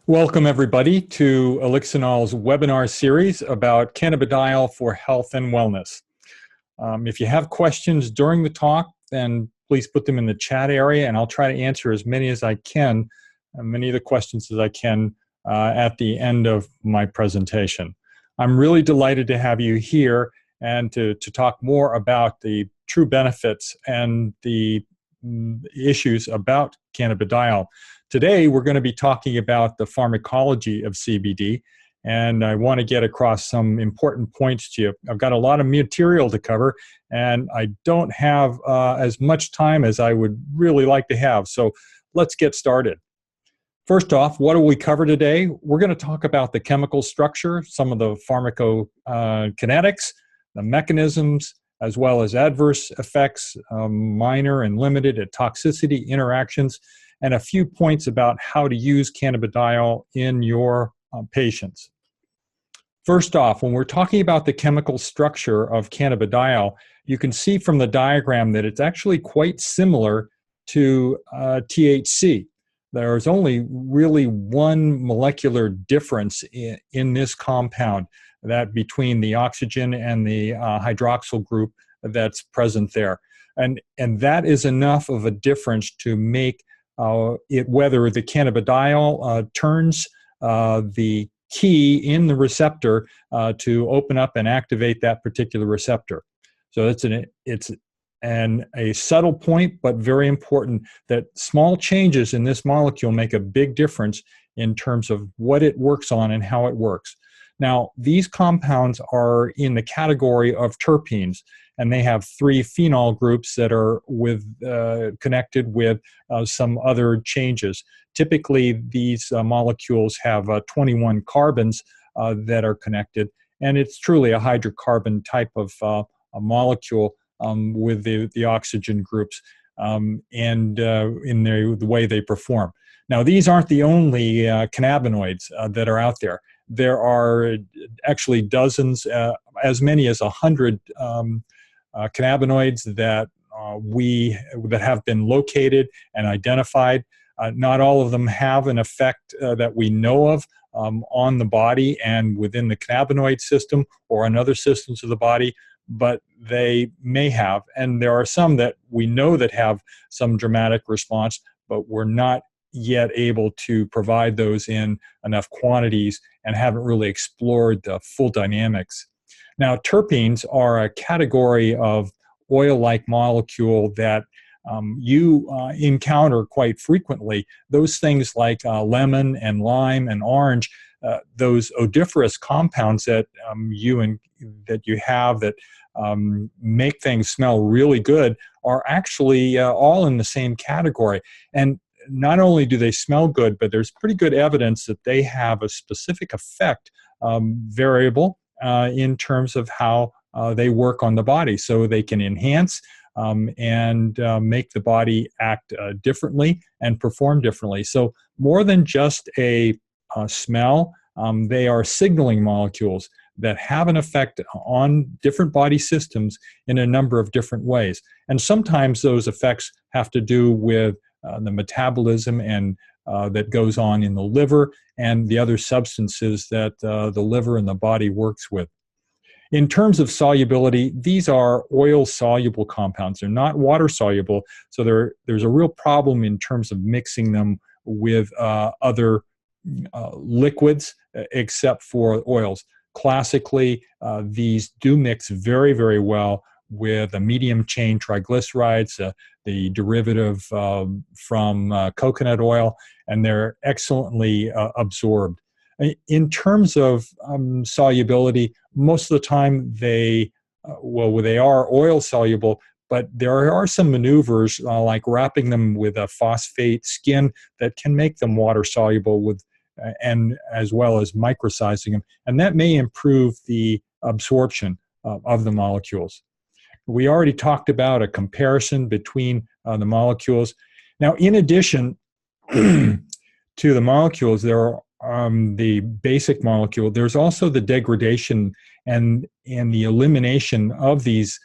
Welcome, everybody, to Elixinol's webinar series about cannabidiol for health and wellness. If you have questions during the talk, then please put them in the chat area, and I'll try to answer as many as I can, many of the questions as I can at the end of my presentation. I'm really delighted to have you here and to talk more about the true benefits and the issues about cannabidiol. Today, we're going to be talking about the pharmacology of CBD, and I want to get across some important points to you. I've got a lot of material to cover, and I don't have as much time as I would really like to have, so let's get started. First off, what do we cover today? We're going to talk about the chemical structure, some of the pharmacokinetics, the mechanisms, as well as adverse effects, minor and limited toxicity interactions, and a few points about how to use cannabidiol in your patients. First off, when we're talking about the chemical structure of cannabidiol, you can see from the diagram that it's actually quite similar to THC. There's only really one molecular difference in this compound, that between the oxygen and the hydroxyl group that's present there. And that is enough of a difference to make whether the cannabidiol turns the key in the receptor to open up and activate that particular receptor. So it's a subtle point, but very important, that small changes in this molecule make a big difference in terms of what it works on and how it works. Now, these compounds are in the category of terpenes, and they have 3 phenol groups that are connected with some other changes. Typically, these molecules have 21 carbons that are connected, and it's truly a hydrocarbon type of a molecule with the oxygen groups and in the way they perform. Now, these aren't the only cannabinoids that are out there. There are actually dozens, as many as 100 cannabinoids that have been located and identified. Not all of them have an effect that we know of on the body and within the cannabinoid system or on other systems of the body, but they may have. And there are some that we know that have some dramatic response, but we're not yet able to provide those in enough quantities and haven't really explored the full dynamics. Now, terpenes are a category of oil-like molecule that you encounter quite frequently. Those things like lemon and lime and orange, those odoriferous compounds that you have that make things smell really good, are actually all in the same category. And not only do they smell good, but there's pretty good evidence that they have a specific effect, variable in terms of how they work on the body. So they can enhance and make the body act differently and perform differently. So more than just a smell, they are signaling molecules that have an effect on different body systems in a number of different ways. And sometimes those effects have to do with the metabolism and that goes on in the liver and the other substances that the liver and the body works with. In terms of solubility, these are oil-soluble compounds. They're not water-soluble, so there's a real problem in terms of mixing them with other liquids except for oils. Classically, these do mix very, very well with a medium-chain triglycerides, the derivative from coconut oil, and they're excellently absorbed. In terms of solubility, most of the time they are oil soluble, but there are some maneuvers like wrapping them with a phosphate skin that can make them water soluble and as well as microsizing them, and that may improve the absorption of the molecules. We already talked about a comparison between the molecules. Now, in addition to the molecules, there are the basic molecule. There's also the degradation and the elimination of these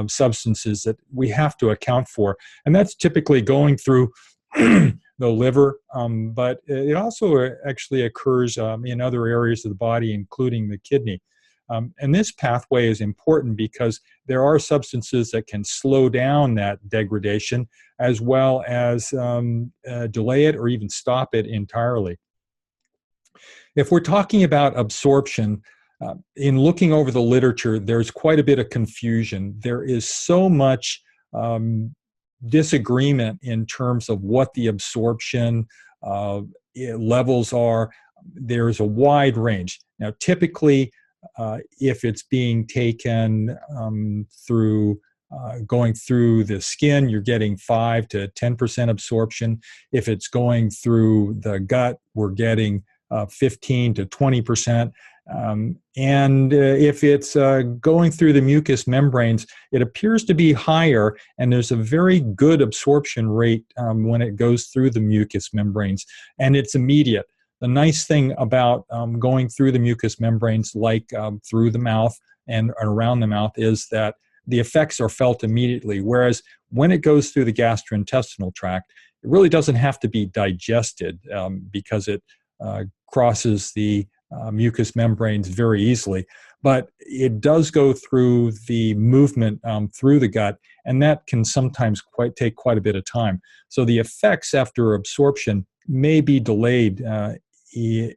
substances that we have to account for. And that's typically going through the liver, but it also actually occurs in other areas of the body, including the kidney. And this pathway is important because there are substances that can slow down that degradation as well as delay it or even stop it entirely. If we're talking about absorption, in looking over the literature, there's quite a bit of confusion. There is so much disagreement in terms of what the absorption levels are. There's a wide range. Now, typically, if it's being taken through going through the skin, you're getting 5 to 10% absorption. If it's going through the gut, we're getting 15 to 20%. And if it's going through the mucous membranes, it appears to be higher, and there's a very good absorption rate when it goes through the mucous membranes, and it's immediate. The nice thing about going through the mucous membranes, like through the mouth and around the mouth, is that the effects are felt immediately, whereas when it goes through the gastrointestinal tract, it really doesn't have to be digested because it crosses the mucous membranes very easily. But it does go through the movement through the gut, and that can sometimes take quite a bit of time. So the effects after absorption may be delayed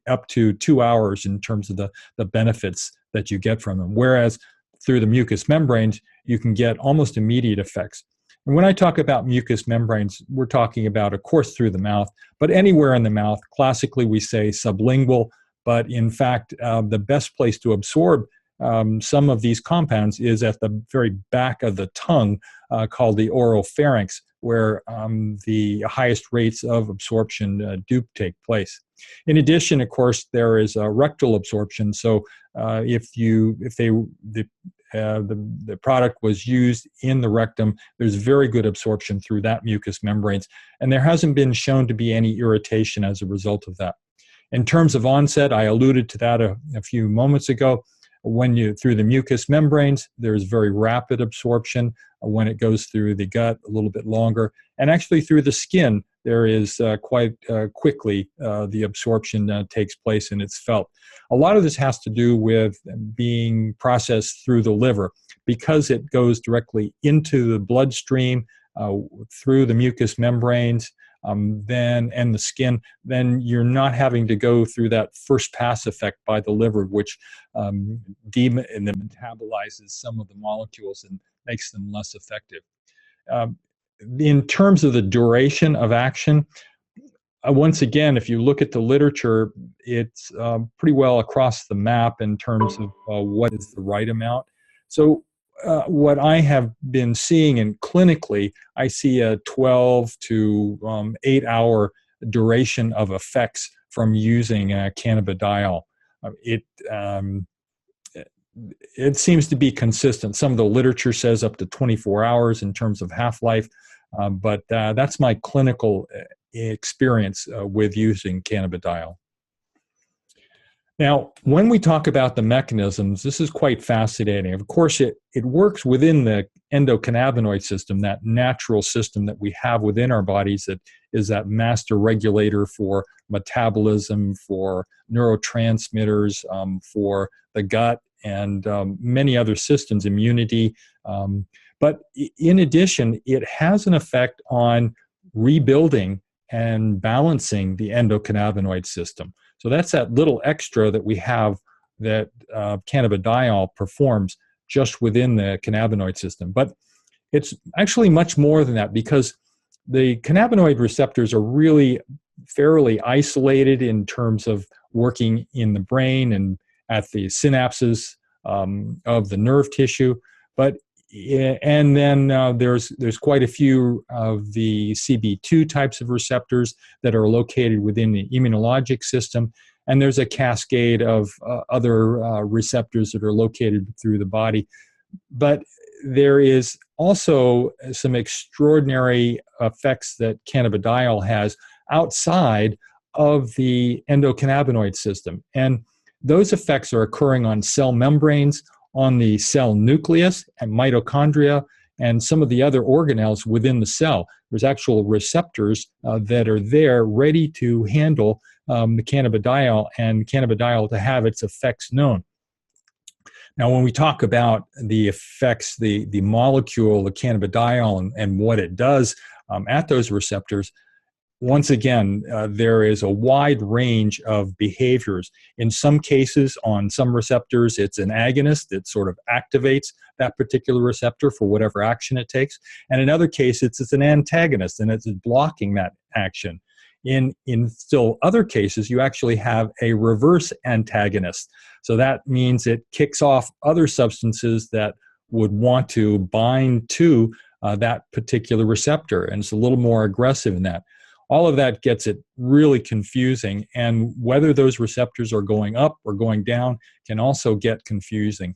up to 2 hours in terms of the benefits that you get from them. Whereas through the mucous membranes, you can get almost immediate effects. And when I talk about mucous membranes, we're talking about, of course, through the mouth, but anywhere in the mouth. Classically, we say sublingual, but in fact, the best place to absorb some of these compounds is at the very back of the tongue, called the oropharynx, where the highest rates of absorption do take place. In addition, of course, there is rectal absorption. So if the product was used in the rectum, there's very good absorption through that mucous membranes, and there hasn't been shown to be any irritation as a result of that. In terms of onset, I alluded to that a few moments ago. When through the mucous membranes, there's very rapid absorption. When it goes through the gut, a little bit longer. And actually through the skin, there is quite quickly the absorption takes place and it's felt. A lot of this has to do with being processed through the liver. Because it goes directly into the bloodstream, through the mucous membranes, and the skin, then you're not having to go through that first pass effect by the liver, which metabolizes some of the molecules and makes them less effective. In terms of the duration of action, once again, if you look at the literature, it's pretty well across the map in terms of what is the right amount. So what I have been seeing, and clinically, I see a 12 to 8 hour duration of effects from using cannabidiol. It seems to be consistent. Some of the literature says up to 24 hours in terms of half-life, but that's my clinical experience with using cannabidiol. Now, when we talk about the mechanisms, this is quite fascinating. Of course, it works within the endocannabinoid system, that natural system that we have within our bodies that is that master regulator for metabolism, for neurotransmitters, for the gut, and many other systems, immunity. But in addition, it has an effect on rebuilding and balancing the endocannabinoid system. So that's that little extra that we have that cannabidiol performs just within the cannabinoid system. But it's actually much more than that, because the cannabinoid receptors are really fairly isolated in terms of working in the brain and at the synapses of the nerve tissue. And then there's quite a few of the CB2 types of receptors that are located within the immunologic system. And there's a cascade of other receptors that are located through the body. But there is also some extraordinary effects that cannabidiol has outside of the endocannabinoid system. And those effects are occurring on cell membranes, on the cell nucleus and mitochondria, and some of the other organelles within the cell. There's actual receptors that are there ready to handle the cannabidiol and cannabidiol to have its effects known. Now, when we talk about the effects, the molecule, the cannabidiol, and what it does at those receptors, once again, there is a wide range of behaviors. In some cases, on some receptors, it's an agonist that sort of activates that particular receptor for whatever action it takes. And in other cases, it's an antagonist, and it's blocking that action. In still other cases, you actually have a reverse antagonist. So that means it kicks off other substances that would want to bind to that particular receptor, and it's a little more aggressive in that. All of that gets it really confusing, and whether those receptors are going up or going down can also get confusing.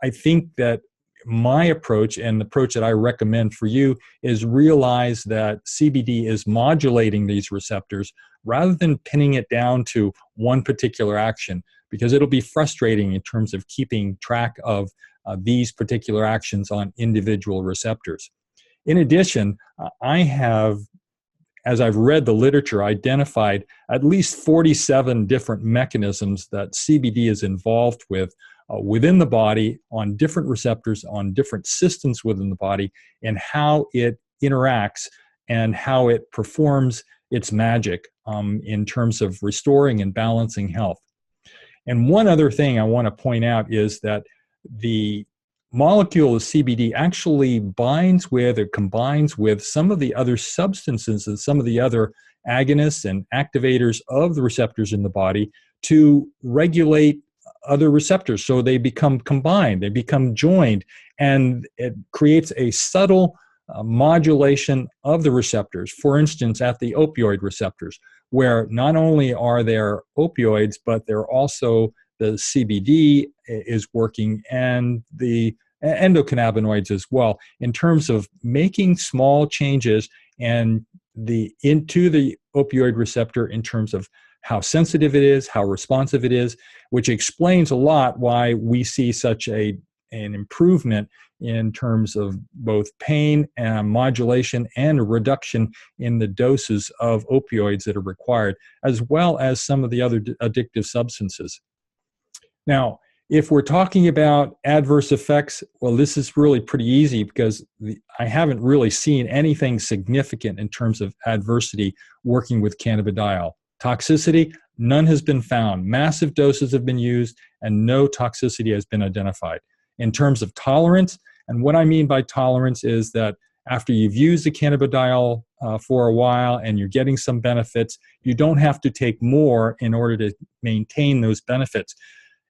I think that my approach, and the approach that I recommend for you, is realize that CBD is modulating these receptors rather than pinning it down to one particular action, because it'll be frustrating in terms of keeping track of these particular actions on individual receptors. In addition, I have, as I've read the literature, identified at least 47 different mechanisms that CBD is involved with within the body, on different receptors, on different systems within the body, and how it interacts and how it performs its magic in terms of restoring and balancing health. And one other thing I want to point out is that the molecule of CBD actually binds with or combines with some of the other substances and some of the other agonists and activators of the receptors in the body to regulate other receptors. So they become combined, they become joined, and it creates a subtle modulation of the receptors. For instance, at the opioid receptors, where not only are there opioids, but they're also the CBD is working, and the endocannabinoids as well, in terms of making small changes and into the opioid receptor in terms of how sensitive it is, how responsive it is, which explains a lot why we see such an improvement in terms of both pain and modulation and a reduction in the doses of opioids that are required, as well as some of the other addictive substances. Now, if we're talking about adverse effects, well, this is really pretty easy, because I haven't really seen anything significant in terms of adversity working with cannabidiol. Toxicity, none has been found. Massive doses have been used, and no toxicity has been identified. In terms of tolerance, and what I mean by tolerance is that after you've used the cannabidiol for a while and you're getting some benefits, you don't have to take more in order to maintain those benefits.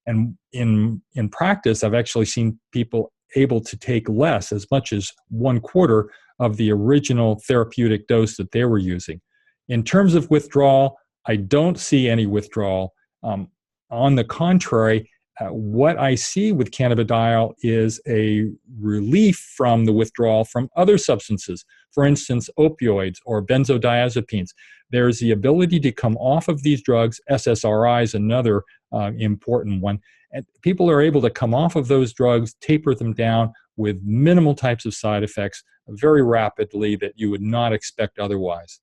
And in practice, I've actually seen people able to take less, as much as 1/4 of the original therapeutic dose that they were using. In terms of withdrawal, I don't see any withdrawal. On the contrary, what I see with cannabidiol is a relief from the withdrawal from other substances, for instance, opioids or benzodiazepines. There's the ability to come off of these drugs. SSRI is another important one. And people are able to come off of those drugs, taper them down with minimal types of side effects very rapidly that you would not expect otherwise.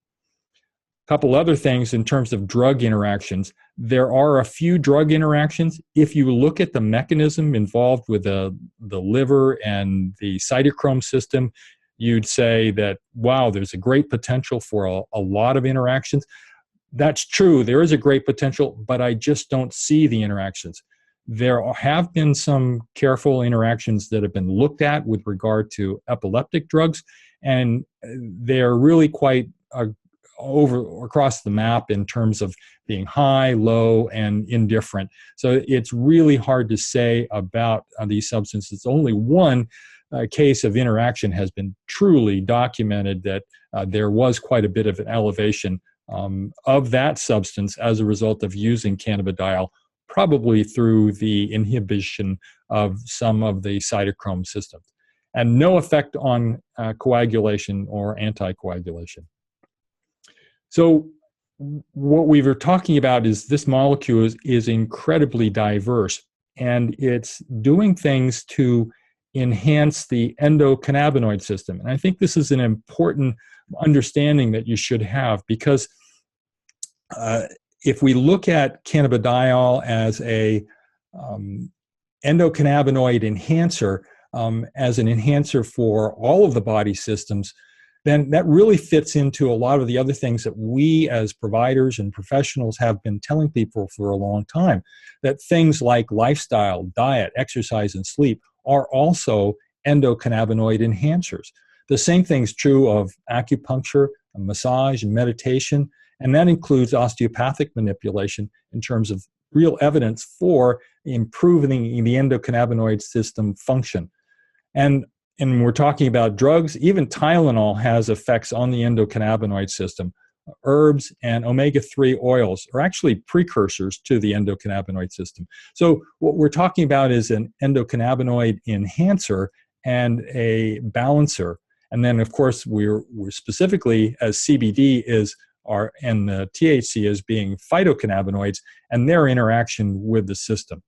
A couple other things in terms of drug interactions. There are a few drug interactions. If you look at the mechanism involved with the liver and the cytochrome system, you'd say that, wow, there's a great potential for a lot of interactions. That's true. There is a great potential, but I just don't see the interactions. There have been some careful interactions that have been looked at with regard to epileptic drugs, and they're really quite across the map in terms of being high, low, and indifferent. So it's really hard to say about these substances. Only one case of interaction has been truly documented, that there was quite a bit of an elevation of that substance as a result of using cannabidiol, probably through the inhibition of some of the cytochrome systems, and no effect on coagulation or anticoagulation. So what we were talking about is this molecule is incredibly diverse, and it's doing things to enhance the endocannabinoid system. And I think this is an important understanding that you should have, because if we look at cannabidiol as a endocannabinoid enhancer, as an enhancer for all of the body systems, then that really fits into a lot of the other things that we as providers and professionals have been telling people for a long time, that things like lifestyle, diet, exercise, and sleep are also endocannabinoid enhancers. The same thing is true of acupuncture, massage, and meditation, and that includes osteopathic manipulation in terms of real evidence for improving the endocannabinoid system function. And we're talking about drugs. Even Tylenol has effects on the endocannabinoid system. Herbs and omega-3 oils are actually precursors to the endocannabinoid system. So what we're talking about is an endocannabinoid enhancer and a balancer. And then, of course, we're specifically, as CBD is and the THC as being phytocannabinoids and their interaction with the system.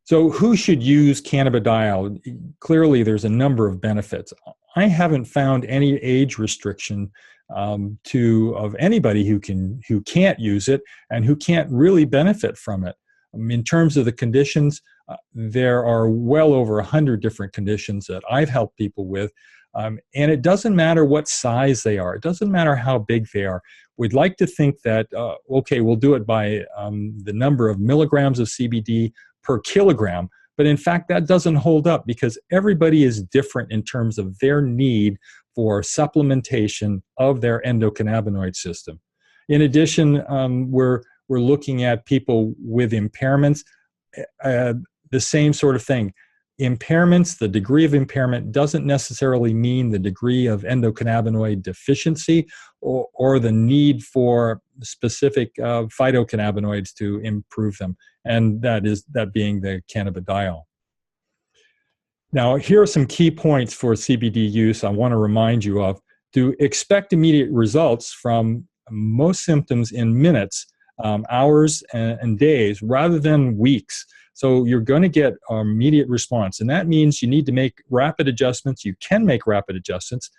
So who should use cannabidiol? Clearly, there's a number of benefits. I haven't found any age restriction of anybody who can't use it and who can't really benefit from it. In terms of the conditions, there are well over 100 different conditions that I've helped people with. And it doesn't matter what size they are. It doesn't matter how big they are. We'd like to think that, okay, we'll do it by the number of milligrams of CBD per kilogram. But in fact, that doesn't hold up, because everybody is different in terms of their need for supplementation of their endocannabinoid system. In addition, we're looking at people with impairments, the same sort of thing. Impairments, the degree of impairment doesn't necessarily mean the degree of endocannabinoid deficiency or the need for specific phytocannabinoids to improve them, and that being the cannabidiol. Now, here are some key points for CBD use I want to remind you of. To expect immediate results from most symptoms in minutes, hours, and days, rather than weeks. So you're going to get immediate response, and that means you need to make rapid adjustments. You can make rapid adjustments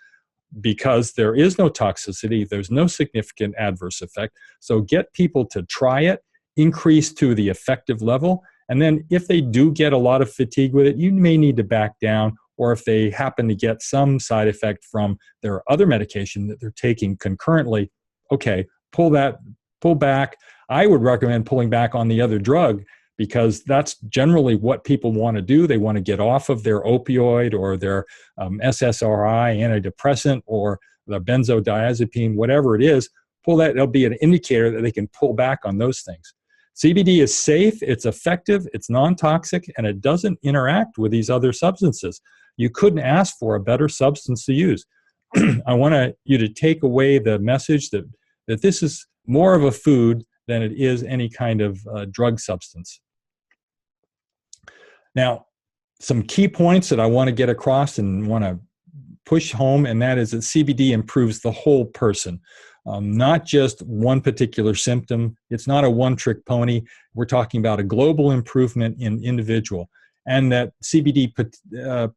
because there is no toxicity, there's no significant adverse effect. So get people to try it, increase to the effective level, and then if they do get a lot of fatigue with it, you may need to back down, or if they happen to get some side effect from their other medication that they're taking concurrently, okay, pull back. I would recommend pulling back on the other drug, because that's generally what people want to do. They want to get off of their opioid or their SSRI antidepressant or the benzodiazepine, whatever it is. That'll be an indicator that they can pull back on those things. CBD is safe, it's effective, it's non-toxic, and it doesn't interact with these other substances. You couldn't ask for a better substance to use. I want you to take away the message that this is more of a food than it is any kind of drug substance. Now, some key points that I want to get across and want to push home, and that is that CBD improves the whole person, not just one particular symptom. It's not a one-trick pony. We're talking about a global improvement in individual, and that CBD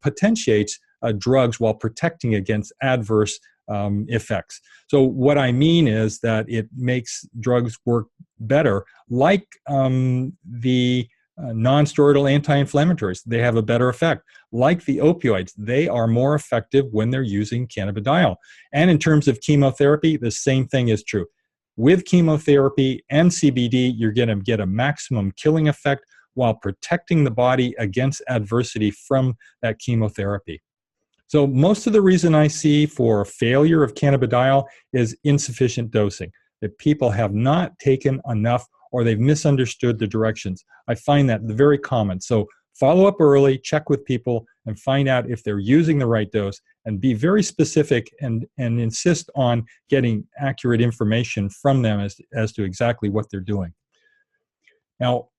potentiates drugs while protecting against adverse effects. So what I mean is that it makes drugs work better, like the non-steroidal anti-inflammatories. They have a better effect. Like the opioids, they are more effective when they're using cannabidiol. And in terms of chemotherapy, the same thing is true. With chemotherapy and CBD, you're going to get a maximum killing effect while protecting the body against adversity from that chemotherapy. So most of the reason I see for failure of cannabidiol is insufficient dosing, that people have not taken enough or they've misunderstood the directions. I find that very common. So follow up early, check with people, and find out if they're using the right dose, and be very specific and insist on getting accurate information from them as to exactly what they're doing. Now,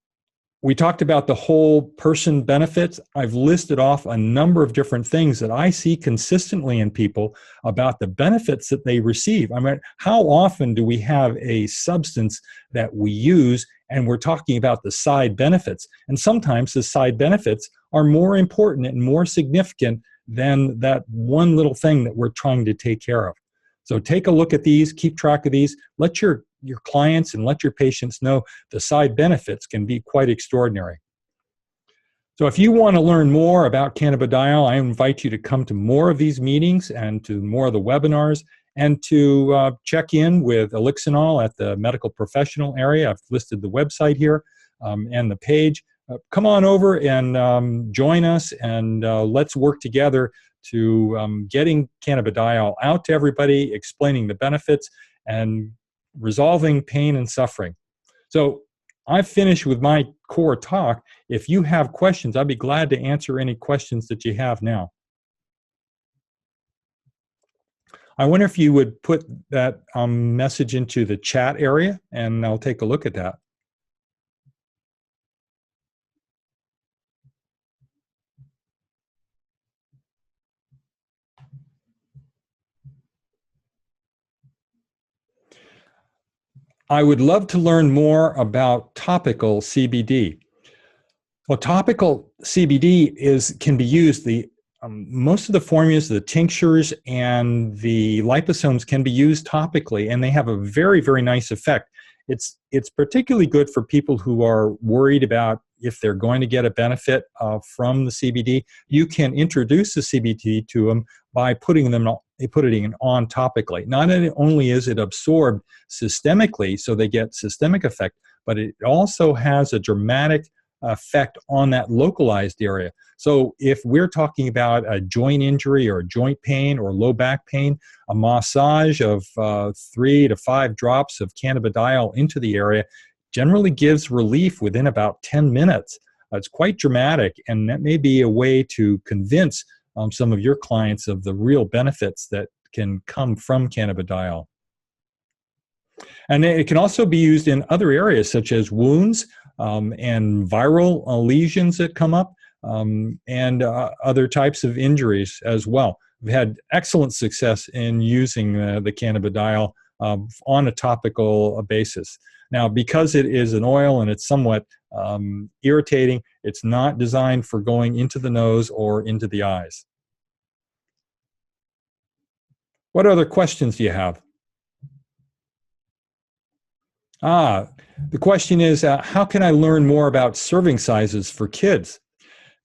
we talked about the whole person benefits. I've listed off a number of different things that I see consistently in people about the benefits that they receive. I mean, how often do we have a substance that we use and we're talking about the side benefits. And sometimes the side benefits are more important and more significant than that one little thing that we're trying to take care of. So take a look at these, keep track of these, let your clients and let your patients know the side benefits can be quite extraordinary. So if you want to learn more about cannabidiol, I invite you to come to more of these meetings and to more of the webinars, and to check in with Elixinol at the medical professional area. I've listed the website here and the page. Come on over and join us, and let's work together to getting cannabidiol out to everybody, explaining the benefits, and resolving pain and suffering. So I've finished with my core talk. If you have questions, I'd be glad to answer any questions that you have now. I wonder if you would put that message into the chat area, and I'll take a look at that. I would love to learn more about topical CBD. Well, topical CBD can be used. Most of the formulas, the tinctures and the liposomes, can be used topically, and they have a very, very nice effect. It's particularly good for people who are worried about if they're going to get a benefit from the CBD. You can introduce the CBD to them by putting it on topically. Not only is it absorbed systemically, so they get systemic effect, but it also has a dramatic effect on that localized area. So if we're talking about a joint injury or joint pain or low back pain, a massage of 3 to 5 drops of cannabidiol into the area generally gives relief within about 10 minutes. It's quite dramatic, and that may be a way to convince some of your clients of the real benefits that can come from cannabidiol. And it can also be used in other areas such as wounds and viral lesions that come up, and other types of injuries as well. We've had excellent success in using the cannabidiol on a topical basis. Now, because it is an oil and it's somewhat irritating, it's not designed for going into the nose or into the eyes. What other questions do you have? The question is, how can I learn more about serving sizes for kids?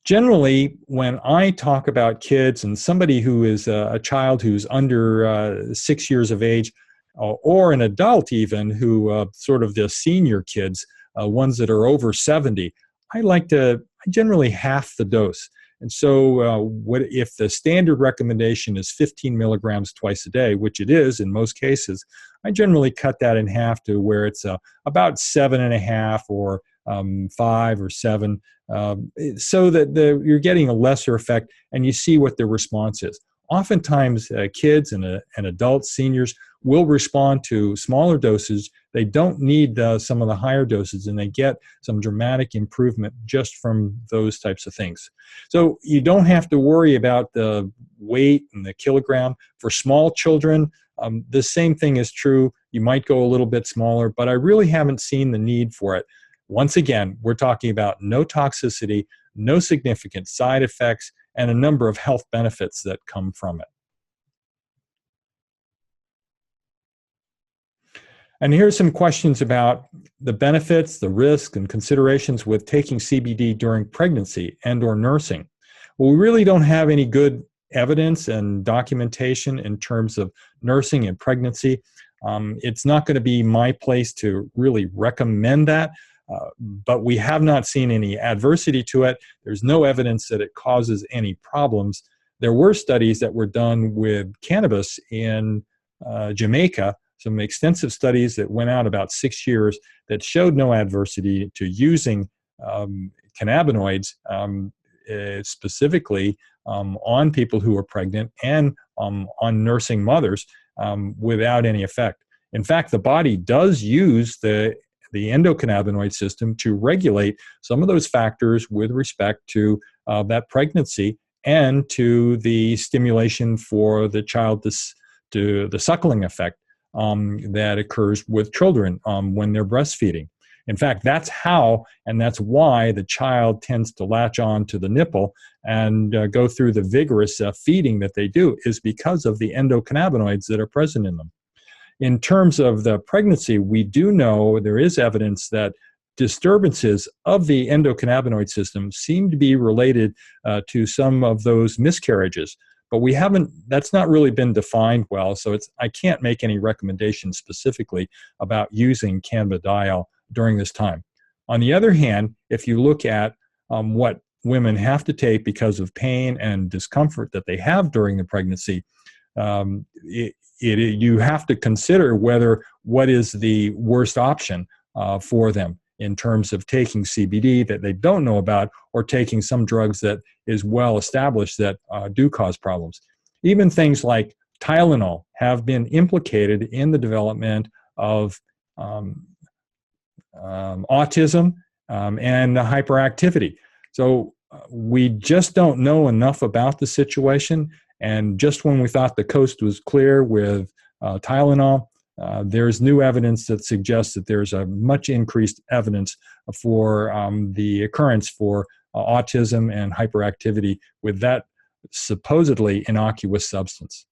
Generally, when I talk about kids and somebody who is a child who's under 6 years of age, or an adult even, who sort of the senior kids, ones that are over 70, I generally half the dose. And so if the standard recommendation is 15 milligrams twice a day, which it is in most cases, I generally cut that in half to where it's about 7.5 or 5 or 7, so that you're getting a lesser effect and you see what the response is. Oftentimes, kids and adults, seniors, will respond to smaller doses. They don't need some of the higher doses, and they get some dramatic improvement just from those types of things. So you don't have to worry about the weight and the kilogram. For small children, the same thing is true. You might go a little bit smaller, but I really haven't seen the need for it. Once again, we're talking about no toxicity, no significant side effects, and a number of health benefits that come from it. And here's some questions about the benefits, the risks, and considerations with taking CBD during pregnancy and/or nursing. Well, we really don't have any good evidence and documentation in terms of nursing and pregnancy. It's not going to be my place to really recommend that, but we have not seen any adversity to it. There's no evidence that it causes any problems. There were studies that were done with cannabis in Jamaica, some extensive studies that went out about 6 years that showed no adversity to using cannabinoids specifically on people who are pregnant and on nursing mothers without any effect. In fact, the body does use the endocannabinoid system to regulate some of those factors with respect to that pregnancy and to the stimulation for the child, to the suckling effect that occurs with children when they're breastfeeding. In fact, that's how and that's why the child tends to latch on to the nipple and go through the vigorous feeding that they do, is because of the endocannabinoids that are present in them. In terms of the pregnancy, we do know there is evidence that disturbances of the endocannabinoid system seem to be related to some of those miscarriages. But we haven't, that's not really been defined well, so I can't make any recommendations specifically about using cannabidiol during this time. On the other hand, if you look at what women have to take because of pain and discomfort that they have during the pregnancy, you have to consider what is the worst option for them in terms of taking CBD that they don't know about, or taking some drugs that is well established that do cause problems. Even things like Tylenol have been implicated in the development of autism and hyperactivity. So we just don't know enough about the situation. And just when we thought the coast was clear with Tylenol, there's new evidence that suggests that there's a much increased evidence for the occurrence for autism and hyperactivity with that supposedly innocuous substance.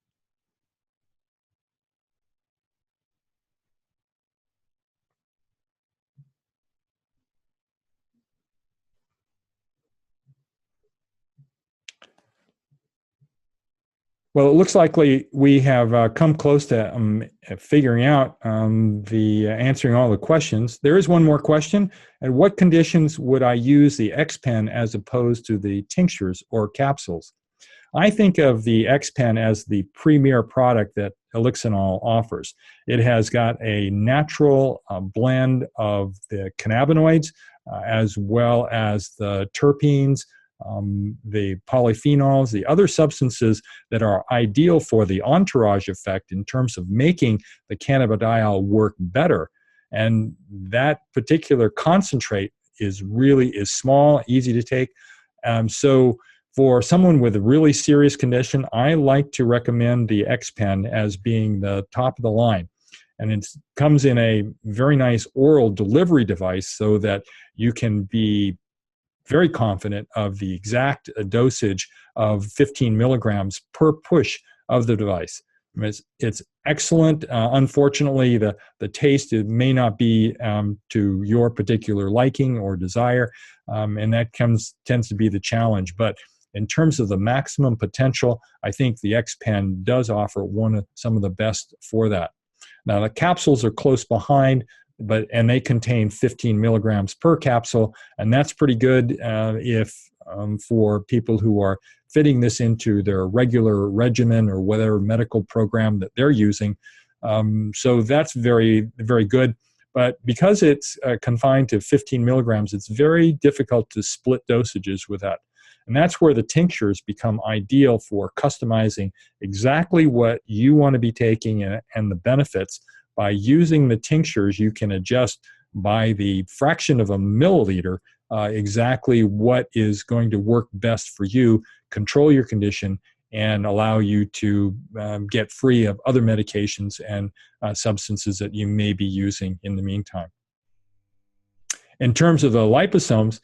Well, it looks like we have come close to figuring out answering all the questions. There is one more question. At what conditions would I use the XPen as opposed to the tinctures or capsules? I think of the XPen as the premier product that Elixinol offers. It has got a natural blend of the cannabinoids as well as the terpenes, the polyphenols, the other substances that are ideal for the entourage effect in terms of making the cannabidiol work better. And that particular concentrate is small, easy to take. So for someone with a really serious condition, I like to recommend the XPen as being the top of the line. And it comes in a very nice oral delivery device so that you can be very confident of the exact dosage of 15 milligrams per push of the device. It's excellent. Unfortunately, the taste may not be to your particular liking or desire, and that tends to be the challenge. But in terms of the maximum potential, I think the XPen does offer some of the best for that. Now, the capsules are close behind, and they contain 15 milligrams per capsule, and that's pretty good for people who are fitting this into their regular regimen or whatever medical program that they're using. So that's very, very good. But because it's confined to 15 milligrams, it's very difficult to split dosages with that. And that's where the tinctures become ideal for customizing exactly what you want to be taking and the benefits. By using the tinctures, you can adjust by the fraction of a milliliter exactly what is going to work best for you, control your condition, and allow you to get free of other medications and substances that you may be using in the meantime. In terms of the liposomes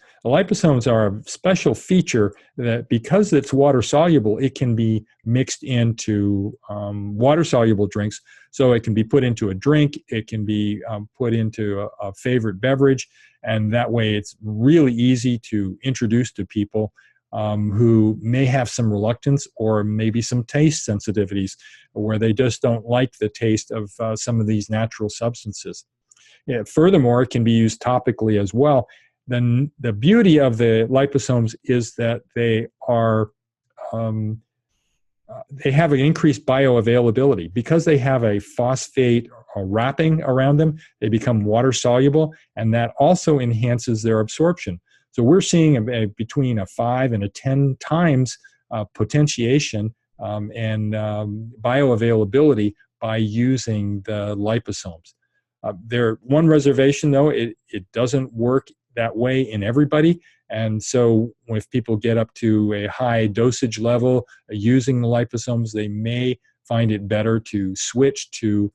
are a special feature that because it's water soluble, it can be mixed into water soluble drinks. So it can be put into a drink, it can be put into a favorite beverage, and that way it's really easy to introduce to people who may have some reluctance or maybe some taste sensitivities where they just don't like the taste of some of these natural substances. Yeah, furthermore, it can be used topically as well. Then the beauty of the liposomes is that they have an increased bioavailability. Because they have a phosphate wrapping around them, they become water soluble, and that also enhances their absorption. So we're seeing between a 5 and a 10 times potentiation and bioavailability by using the liposomes. One reservation, though, it doesn't work that way in everybody. And so if people get up to a high dosage level using the liposomes, they may find it better to switch to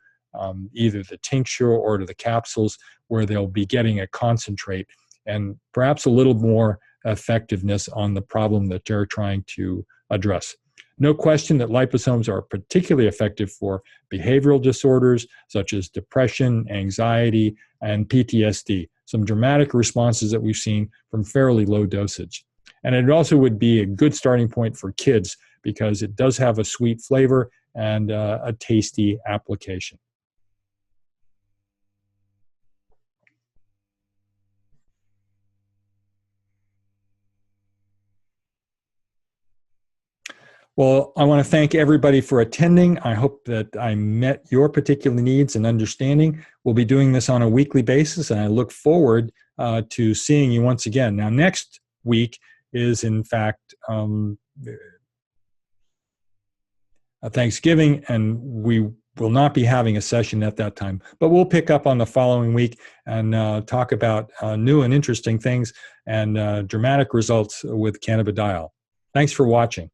either the tincture or to the capsules, where they'll be getting a concentrate and perhaps a little more effectiveness on the problem that they're trying to address. No question that liposomes are particularly effective for behavioral disorders such as depression, anxiety, and PTSD, some dramatic responses that we've seen from fairly low dosage. And it also would be a good starting point for kids because it does have a sweet flavor and a tasty application. Well, I want to thank everybody for attending. I hope that I met your particular needs and understanding. We'll be doing this on a weekly basis, and I look forward to seeing you once again. Now, next week is, in fact, Thanksgiving, and we will not be having a session at that time, but we'll pick up on the following week and talk about new and interesting things and dramatic results with cannabidiol. Thanks for watching.